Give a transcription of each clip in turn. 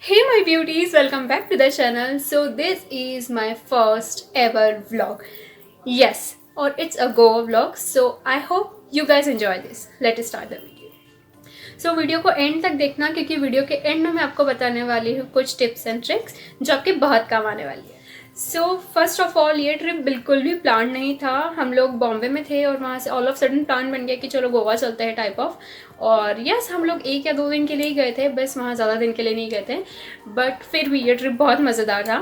Hey my beauties, welcome back to the channel. So this is my first ever vlog. Yes, or it's a Goa vlog. So I hope you guys enjoy this. Let's start the video. So video को and तक देखना क्योंकि video के and में मैं आपको बताने वाली हूँ कुछ टिप्स एंड ट्रिक्स जो आपके बहुत काम आने वाली है. सो फर्स्ट ऑफ ऑल ये ट्रिप बिल्कुल भी प्लान नहीं था. हम लोग बॉम्बे में थे और वहाँ से ऑल ऑफ सडन प्लान बन गया कि चलो गोवा चलते हैं टाइप ऑफ. और यस हम लोग 1 या 2 दिन के लिए ही गए थे, बस वहाँ ज़्यादा दिन के लिए नहीं गए थे. बट फिर भी ये ट्रिप बहुत मज़ेदार था.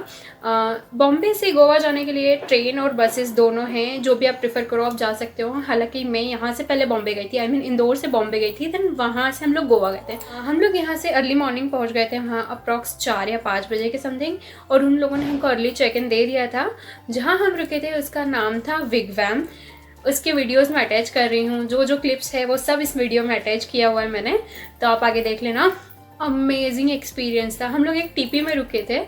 बॉम्बे से गोवा जाने के लिए ट्रेन और बसेस दोनों हैं, जो भी आप प्रेफर करो आप जा सकते हो. हालांकि मैं यहाँ से पहले बॉम्बे गई थी, आई मीन इंदौर से बॉम्बे गई थी, देन वहाँ से हम लोग गोवा गए थे. हम लोग यहाँ से अर्ली मॉर्निंग पहुँच गए थे वहाँ अप्रॉक्स 4 या 5 बजे के समथिंग. और उन लोगों ने हमको अर्ली चेक इन दे दिया था. जहाँ हम रुके थे उसका नाम था विगवैम. उसके वीडियोस में अटैच कर रही हूँ, जो जो क्लिप्स है वो सब इस वीडियो में अटैच किया हुआ है मैंने, तो आप आगे देख लेना. अमेजिंग एक्सपीरियंस था. हम लोग एक टीपी में रुके थे,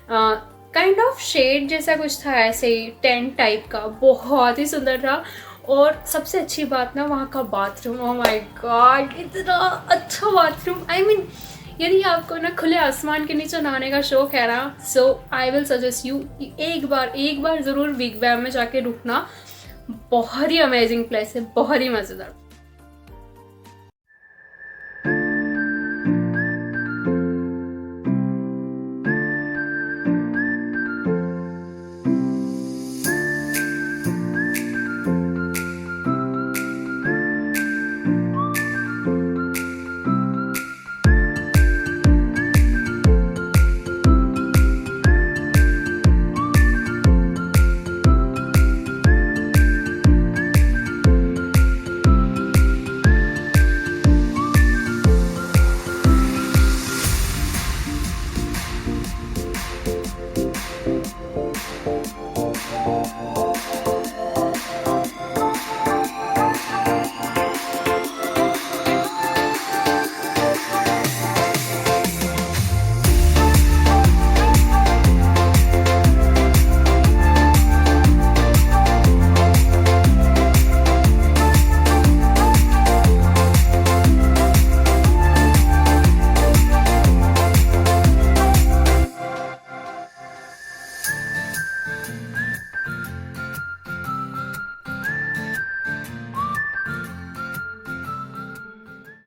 काइंड ऑफ शेड जैसा कुछ था, ऐसे ही टेंट टाइप का. बहुत ही सुंदर था. और सबसे अच्छी बात ना वहाँ का बाथरूम, ओह माय गॉड इतना अच्छा बाथरूम. आई मीन यदि आपको ना खुले आसमान के नीचे नहाने का शौक है ना, सो आई विल सजेस्ट यू एक बार ज़रूर विगवैम में जाके रुकना. बहुत ही अमेजिंग प्लेस है, बहुत ही मज़ेदार.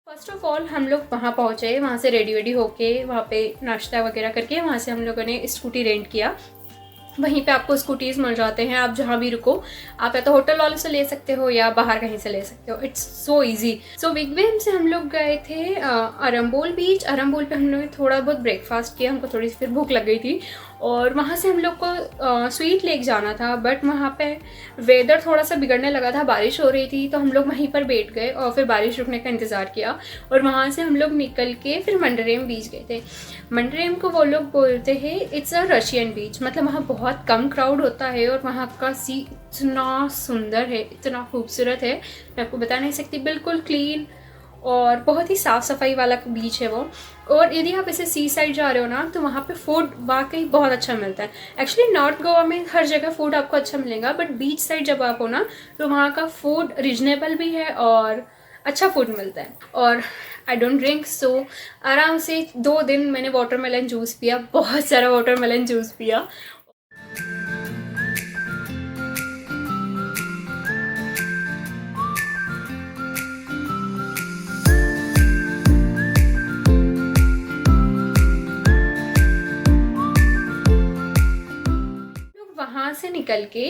फर्स्ट ऑफ ऑल हम लोग वहाँ पहुँचे, वहाँ से रेडी होके वहाँ पे नाश्ता वगैरह करके वहाँ से हम लोगों ने स्कूटी रेंट किया. वहीं पे आपको स्कूटीज़ मिल जाते हैं, आप जहाँ भी रुको. आप या तो होटल वालों से ले सकते हो या बाहर कहीं से ले सकते हो. It's so easy. सो विगवैम से हम लोग गए थे अरम्बोल बीच. अरम्बोल पे हम लोगों ने थोड़ा बहुत ब्रेकफास्ट किया, हमको थोड़ी सी फिर भूख लग गई थी. और वहाँ से हम लोग को स्वीट लेक जाना था, बट वहाँ पे वेदर थोड़ा सा बिगड़ने लगा था, बारिश हो रही थी, तो हम लोग वहीं पर बैठ गए और फिर बारिश रुकने का इंतज़ार किया. और वहाँ से हम लोग निकल के फिर मंडरेम बीच गए थे. मंडरेम को वो लोग बोलते हैं इट्स अ रशियन बीच, मतलब वहाँ बहुत कम क्राउड होता है और वहाँ का सी इतना सुंदर है, इतना खूबसूरत है, मैं आपको बता नहीं सकती. बिल्कुल क्लीन और बहुत ही साफ़ सफाई वाला बीच है वो. और यदि आप ऐसे सी साइड जा रहे हो ना, तो वहाँ पे फूड वाकई बहुत अच्छा मिलता है. एक्चुअली नॉर्थ गोवा में हर जगह फूड आपको अच्छा मिलेगा, बट बीच साइड जब आप हो ना तो वहाँ का फूड रिजनेबल भी है और अच्छा फूड मिलता है. और आई डोंट ड्रिंक, सो आराम से 2 दिन मैंने वाटरमेलन जूस पिया, बहुत सारा वाटरमेलन जूस पिया. वहाँ से निकल के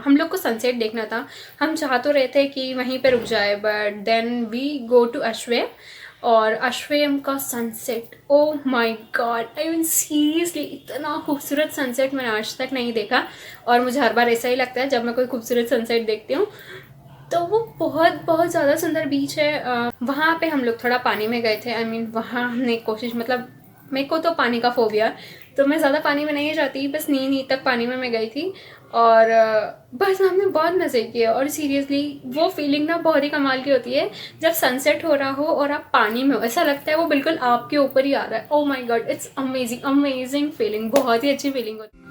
हम लोग को सनसेट देखना था. हम चाह तो रहे थे कि वहीं पे रुक जाए, but then we go to Ashwem. और अश्वेम का sunset, oh my god, I mean seriously इतना खूबसूरत सनसेट मैंने आज तक नहीं देखा. और मुझे हर बार ऐसा ही लगता है जब मैं कोई खूबसूरत सनसेट देखती हूँ. तो वो बहुत ज़्यादा सुंदर बीच है. वहाँ पे हम लोग थोड़ा पानी में गए थे. आई मीन वहाँ हमने कोशिश, मतलब मेरे को तो पानी का फोबिया, तो मैं ज़्यादा पानी में नहीं जाती, बस नी तक पानी में मैं गई थी. और बस हमने बहुत मज़े किए. और सीरियसली वो फीलिंग ना बहुत ही कमाल की होती है जब सनसेट हो रहा हो और आप पानी में हो, ऐसा लगता है वो बिल्कुल आपके ऊपर ही आ रहा है. ओह my God, it's amazing feeling, बहुत ही अच्छी फीलिंग होती है.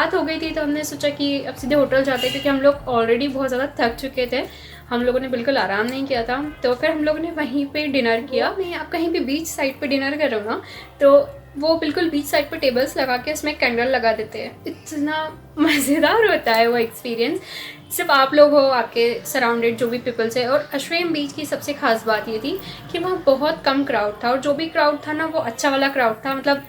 रात हो गई थी तो हमने सोचा कि अब सीधे होटल जाते, क्योंकि हम लोग ऑलरेडी बहुत ज़्यादा थक चुके थे, हम लोगों ने बिल्कुल आराम नहीं किया था। तो फिर हम लोगों ने वहीं पे डिनर किया। नहीं, आप कहीं भी बीच साइड पे डिनर कर रहे हो ना, तो वो बिल्कुल बीच साइड पे टेबल्स लगा के उसमें कैंडल लगा देते हैं। इतना मज़ेदार होता है वो एक्सपीरियंस। सिर्फ आप लोग हो, आपके सराउंडेड जो भी पीपल्स है। और अश्वेम बीच की सबसे खास बात ये थी कि वहाँ बहुत कम क्राउड था, और जो भी क्राउड था ना वो अच्छा वाला क्राउड था। मतलब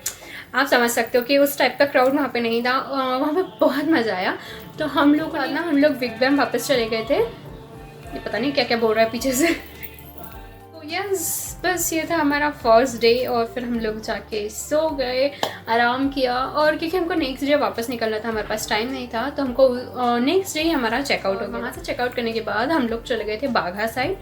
आप समझ सकते हो कि उस टाइप का क्राउड वहाँ पे नहीं था। वहाँ पे बहुत मज़ा आया। तो हम लोग बिग बैम वापस चले गए थे। ये पता नहीं क्या क्या बोल रहा है पीछे से। तो यस, बस ये था हमारा फर्स्ट डे। और फिर हम लोग जाके सो गए, आराम किया। और क्योंकि हमको नेक्स्ट डे वापस निकलना था, हमारे पास टाइम नहीं था, तो हमको नेक्स्ट डे ही हमारा चेकआउट हो गया। वहाँ से चेकआउट करने के बाद हम लोग चले गए थे बाघा साइड,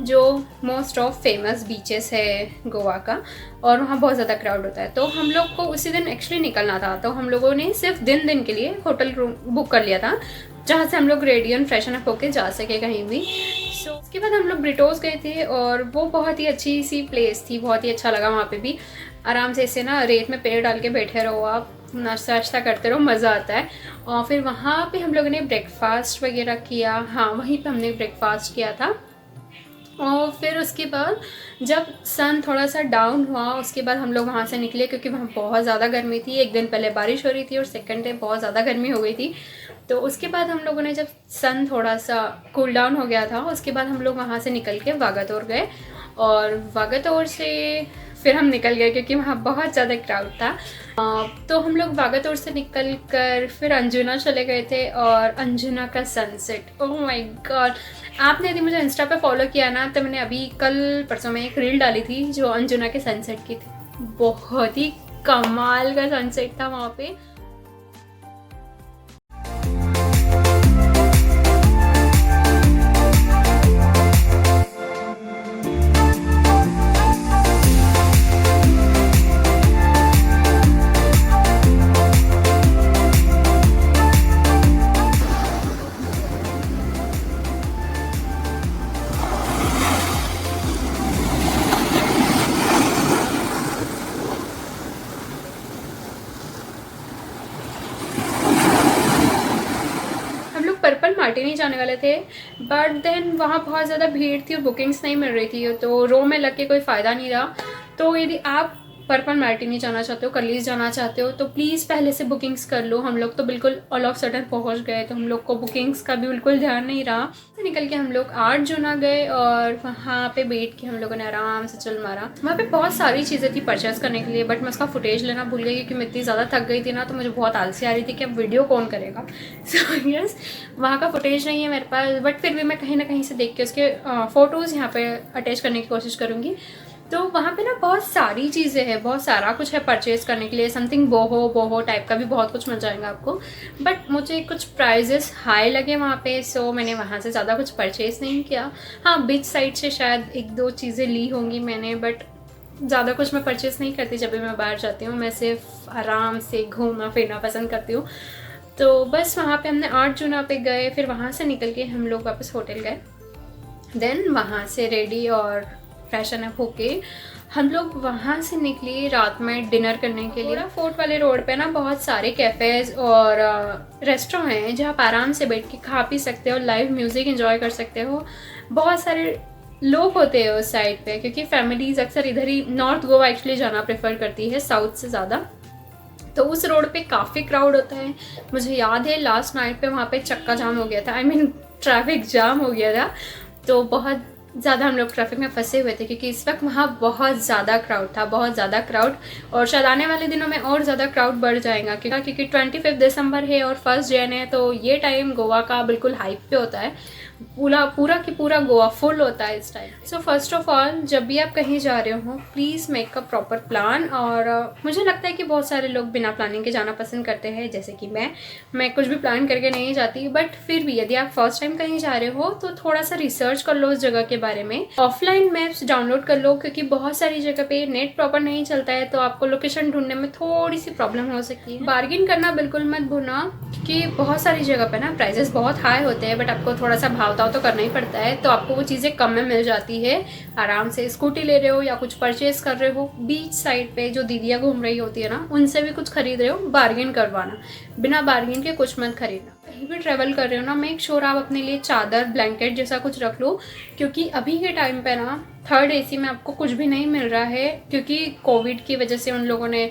जो मोस्ट ऑफ फेमस बीचेस है गोवा का, और वहाँ बहुत ज़्यादा क्राउड होता है। तो हम लोग को उसी दिन एक्चुअली निकलना था, तो हम लोगों ने सिर्फ दिन के लिए होटल रूम बुक कर लिया था, जहाँ से हम लोग रेडी एंड फ्रेशन अप होके जा सके कहीं भी। सो उसके बाद हम लोग ब्रिटोस गए थे, और वो बहुत ही अच्छी सी प्लेस थी, बहुत ही अच्छा लगा। वहाँ पे भी आराम से ऐसे ना रेत में पैर डाल के बैठे रहो, आप नाश्ता वाश्ता करते रहो, मज़ा आता है। और फिर वहाँ पे हम लोगों ने ब्रेकफास्ट वगैरह किया। हाँ, वहीं पे हमने ब्रेकफास्ट किया था। और फिर उसके बाद जब सन थोड़ा सा डाउन हुआ, उसके बाद हम लोग वहाँ से निकले, क्योंकि वहाँ बहुत ज़्यादा गर्मी थी। एक दिन पहले बारिश हो रही थी और सेकंड डे बहुत ज़्यादा गर्मी हो गई थी। तो उसके बाद हम लोगों ने, जब सन थोड़ा सा कूल डाउन हो गया था, उसके बाद हम लोग वहाँ से निकल के वागातोर गए। और वागातोर से फिर हम निकल गए, क्योंकि वहाँ बहुत ज़्यादा क्राउड था। तो हम लोग वागातोर से निकल कर फिर अंजुना चले गए थे। और अंजुना का सनसेट, ओह माय गॉड! आपने यदि मुझे इंस्टा पे फॉलो किया ना, तो मैंने अभी कल परसों में एक रील डाली थी जो अंजुना के सनसेट की थी। बहुत ही कमाल का सनसेट था वहाँ पे। पर्पल मार्टिनी जाने वाले थे, बट देन वहाँ बहुत ज़्यादा भीड़ थी और बुकिंग्स नहीं मिल रही थी, तो रो में लग के कोई फ़ायदा नहीं रहा। तो यदि आप पर्पल मार्टिनी जाना चाहते हो, कलीज जाना चाहते हो, तो प्लीज़ पहले से बुकिंग्स कर लो। हम लोग तो बिल्कुल ऑल ऑफ सडन पहुँच गए, तो हम लोग को बुकिंग्स का भी बिल्कुल ध्यान नहीं रहा। तो निकल के हम लोग अर्जुना गए, और वहाँ पे बैठ के हम लोगों ने आराम से चल मारा। वहाँ पे बहुत सारी चीज़ें थी परचेज़ करने के लिए, बट मैं उसका फुटेज लेना भूल गई, क्योंकि मैं इतनी ज़्यादा थक गई थी ना, तो मुझे बहुत आलसी आ रही थी कि अब वीडियो कौन करेगा। सो यस, वहाँ का फुटेज नहीं है मेरे पास, बट फिर भी मैं कहीं ना कहीं से देख के उसके फ़ोटोज़ यहाँ पे अटैच करने की कोशिश करूँगी। तो वहाँ पे ना बहुत सारी चीज़ें हैं, बहुत सारा कुछ है परचेज़ करने के लिए। समथिंग बोहो टाइप का भी बहुत कुछ मिल जाएगा आपको, बट मुझे कुछ प्राइजेस हाई लगे वहाँ पे, सो मैंने वहाँ से ज़्यादा कुछ परचेज़ नहीं किया। हाँ, बीच साइड से शायद एक दो चीज़ें ली होंगी मैंने, बट ज़्यादा कुछ मैं परचेज़ नहीं करती। जब भी मैं बाहर जाती हूँ, मैं सिर्फ आराम से घूमना फिरना पसंद करती हूँ। तो बस वहाँ पे हमने अर्जुना पे गए, फिर वहाँ से निकल के हम लोग वापस होटल गए। देन वहाँ से रेडी और फ्रेशन अप होके हम लोग वहाँ से निकले रात में डिनर करने के लिए। फोर्ट वाले रोड पे ना बहुत सारे कैफ़ेज़ और रेस्टोरेंट हैं, जहाँ आप आराम से बैठ के खा पी सकते हो, लाइव म्यूज़िक एंजॉय कर सकते हो। बहुत सारे लोग होते हैं उस साइड पे, क्योंकि फैमिलीज़ अक्सर इधर ही नॉर्थ गोवा एक्चुअली जाना प्रेफर करती है साउथ से ज़्यादा। तो उस रोड पे काफ़ी क्राउड होता है। मुझे याद है लास्ट नाइट पे वहाँ पे चक्का जाम हो गया था, आई मीन ट्रैफिक जाम हो गया था। तो बहुत ज़्यादा हम लोग ट्रैफिक में फंसे हुए थे, क्योंकि इस वक्त वहाँ बहुत ज़्यादा क्राउड था, बहुत ज़्यादा क्राउड। और शायद आने वाले दिनों में और ज़्यादा क्राउड बढ़ जाएगा, क्योंकि 25 दिसंबर है और 1 जन है। तो ये टाइम गोवा का बिल्कुल हाइप पे होता है, पूरा की पूरा गोवा फुल होता है इस time. So first of all, जब भी आप कहीं जा रहे हो, please make a proper plan. और मुझे लगता है कि बहुत सारे लोग बिना प्लानिंग के जाना पसंद करते हैं, जैसे कि मैं कुछ भी प्लान करके नहीं जाती। बट फिर भी यदि आप फर्स्ट टाइम कहीं जा रहे हो, तो थोड़ा सा रिसर्च कर लो उस जगह के बारे में। ऑफलाइन मैप्स डाउनलोड कर लो, क्योंकि बहुत सारी जगह पे नेट प्रॉपर नहीं चलता है, तो आपको लोकेशन ढूंढने में थोड़ी सी प्रॉब्लम हो सकती है। बार्गिन करना बिल्कुल मत भूलना, क्योंकि बहुत सारी जगह पे ना प्राइजेस बहुत हाई होते हैं, बट आपको थोड़ा सा भाव वर्कआउट तो करना ही पड़ता है, तो आपको वो चीज़ें कम में मिल जाती है। आराम से स्कूटी ले रहे हो या कुछ परचेज कर रहे हो, बीच साइड पे जो दीदियाँ घूम रही होती है ना, उनसे भी कुछ खरीद रहे हो, बार्गेन करवाना, बिना बार्गेन के कुछ मत खरीदना। कहीं भी ट्रैवल कर रहे हो ना, मेक श्योर आप अपने लिए चादर, ब्लैंकेट जैसा कुछ रख लो, क्योंकि अभी के टाइम पे ना 3rd AC में आपको कुछ भी नहीं मिल रहा है, क्योंकि कोविड की वजह से उन लोगों ने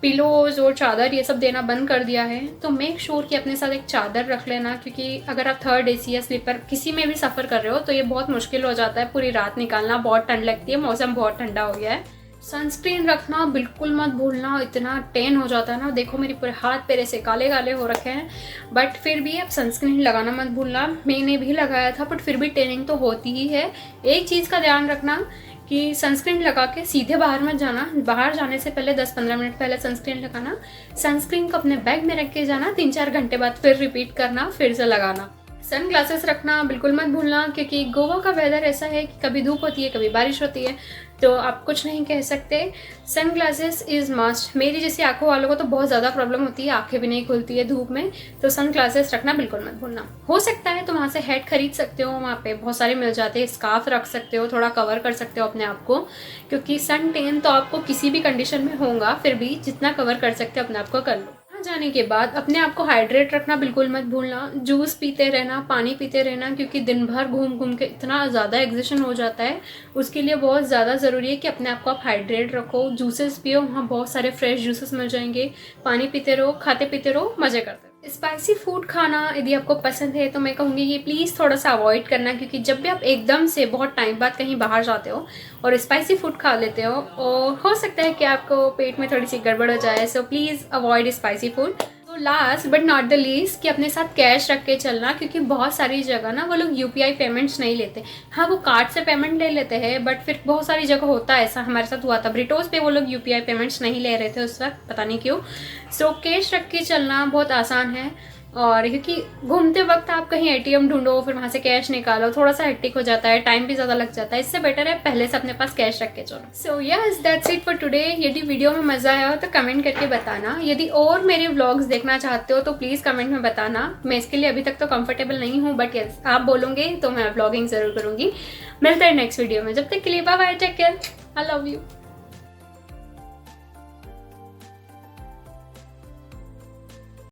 पिलोज और चादर ये सब देना बंद कर दिया है। तो मेक श्योर कि अपने साथ एक चादर रख लेना, क्योंकि अगर आप 3rd AC या स्लीपर किसी में भी सफ़र कर रहे हो तो ये बहुत मुश्किल हो जाता है पूरी रात निकालना, बहुत ठंड लगती है, मौसम बहुत ठंडा हो गया है। सनस्क्रीन रखना बिल्कुल मत भूलना, इतना टेन हो जाता है ना, देखो मेरे पूरे हाथ पैर ऐसे काले काले हो रखे हैं, बट फिर भी आप सनस्क्रीन लगाना मत भूलना। मैंने भी लगाया था, बट फिर भी टेनिंग तो होती ही है। एक चीज़ का ध्यान रखना कि सनस्क्रीन लगा के सीधे बाहर मत जाना, बाहर जाने से पहले 10-15 मिनट पहले सनस्क्रीन लगाना, सनस्क्रीन को अपने बैग में रख के जाना, 3-4 घंटे बाद फिर रिपीट करना, फिर से लगाना। सन ग्लासेस रखना बिल्कुल मत भूलना, क्योंकि गोवा का वेदर ऐसा है कि कभी धूप होती है, कभी बारिश होती है, तो आप कुछ नहीं कह सकते। Sunglasses is must. मेरी जैसी आंखों वालों को तो बहुत ज़्यादा प्रॉब्लम होती है, आंखें भी नहीं खुलती है धूप में, तो सन ग्लासेस रखना बिल्कुल मत भूलना। हो सकता है तो वहाँ से हेड खरीद सकते हो, वहाँ पे बहुत सारे मिल जाते हैं, स्कार्फ रख सकते हो, थोड़ा कवर कर सकते हो अपने आप को, क्योंकि सन टेन तो आपको किसी भी कंडीशन में होगा, फिर भी जितना कवर कर सकते हो अपने आप को कर लो। जाने के बाद अपने आप को हाइड्रेट रखना बिल्कुल मत भूलना, जूस पीते रहना, पानी पीते रहना, क्योंकि दिन भर घूम घूम के इतना ज़्यादा एग्जिशन हो जाता है, उसके लिए बहुत ज़्यादा ज़रूरी है कि अपने आप को आप हाइड्रेट रखो। जूसेस पियो, वहाँ बहुत सारे फ्रेश जूसेस मिल जाएंगे, पानी पीते रहो, खाते पीते रहो, मज़े करते रहो। स्पाइसी फूड खाना यदि आपको पसंद है तो मैं कहूँगी कि प्लीज़ थोड़ा सा अवॉइड करना, क्योंकि जब भी आप एकदम से बहुत टाइम बाद कहीं बाहर जाते हो और स्पाइसी फूड खा लेते हो हो सकता है कि आपको पेट में थोड़ी सी गड़बड़ हो जाए, so please avoid spicy food. तो last but not the least कि अपने साथ कैश रख के चलना, क्योंकि बहुत सारी जगह ना वो लोग UPI पेमेंट्स नहीं लेते। हाँ, वो कार्ड से पेमेंट ले लेते हैं, बट फिर बहुत सारी जगह होता है ऐसा, हमारे साथ हुआ था ब्रिटोस पे, वो लोग UPI पेमेंट्स नहीं ले रहे थे उस वक्त, पता नहीं क्यों। सो कैश रख के चलना बहुत आसान है, और क्योंकि घूमते वक्त आप कहीं ATM ढूंढो, फिर वहाँ से कैश निकालो, थोड़ा सा हेक्टिक हो जाता है, टाइम भी ज़्यादा लग जाता है, इससे बेटर है पहले से अपने पास कैश रख के चलो। So yes, that's it for today. यदि वीडियो में मज़ा आया हो तो कमेंट करके बताना, यदि और मेरे व्लॉग्स देखना चाहते हो तो प्लीज़ कमेंट में बताना। मैं इसके लिए अभी तक तो कंफर्टेबल नहीं हूँ, बट यस आप बोलोगे तो मैं व्लॉगिंग ज़रूर करूँगी। मिलते हैं नेक्स्ट वीडियो में, जब तक के लिए bye bye, take care, I love you.